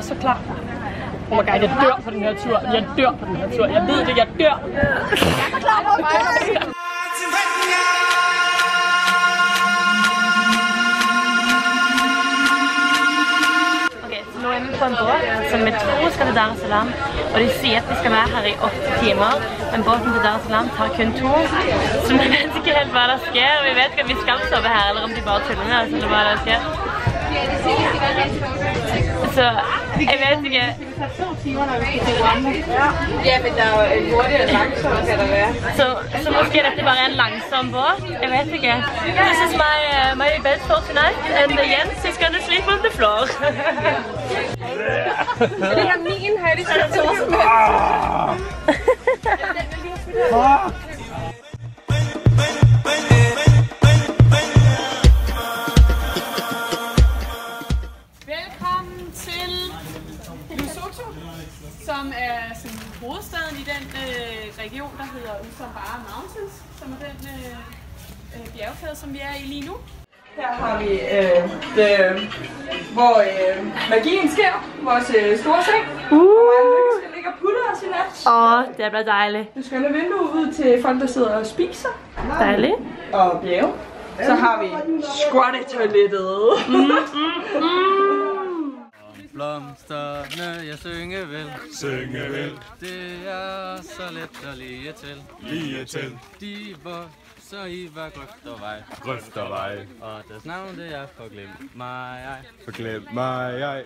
så klar. Oh my god, jeg dør på den her tur. Jeg dør på den her tur. Jeg ved det, jeg dør. Jeg er så klar på mig. Nå er vi på en båt som vi tror skal til Dar es Salaam, og de sier at vi skal være her i 8 timer, men båten til Dar es Salaam tar kun 2, så vi vet ikke helt hva det skjer, og vi vet ikke om vi skal sove her, eller om de bare tuller med oss, eller hva det skjer. Så, jeg vet ikke. Ja, men der er jo en hurtig og langsom, kan der være. Så måske dette bare er en langsom båt, jeg vet ikke. This is my bed for tonight, and Jens is gonna sleep on the floor. Er det her min højde til at sove med? Velkommen til Lesotho, som er sådan hovedstaden i den region, der hedder Usambara Mountains, som er den bjergkæde, som vi er i lige nu. Her har vi hvor magien sker, vores store seng. Og skal ligge og putte os i nat. Det bliver dejligt. Du skal have vinduet ud til folk, der sidder og spiser. Dejligt. Og bjerge. Så har vi squatte-toilettet. Blomsterne, jeg synge vel. Synge vel. Det er så let at lige til. Lige til. De var så i hver grøft og vej. Grøft og vej. Og deres navn det er Forglem mig jeg. Forglem mig jeg.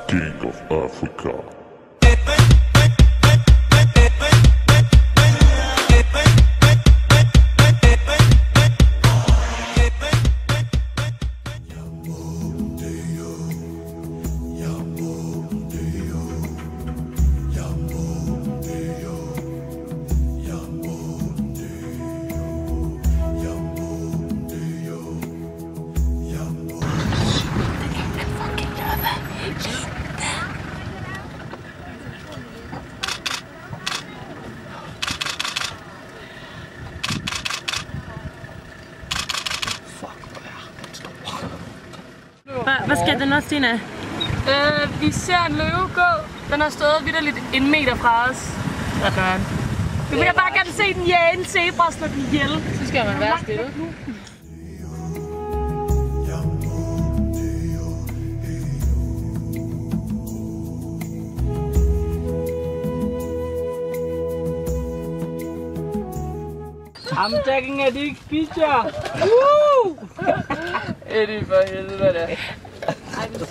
King of Africa. Hvad sker der nu, Stine? Vi ser en løve gå. Den har stået vitterligt 1 meter fra os. Hvad gør han? Du vil bare gerne se den jage en zebra slå den ihjel. Så skal man være stille. I'm taking a big picture. Woo! Eddie for helvede. Ej, det er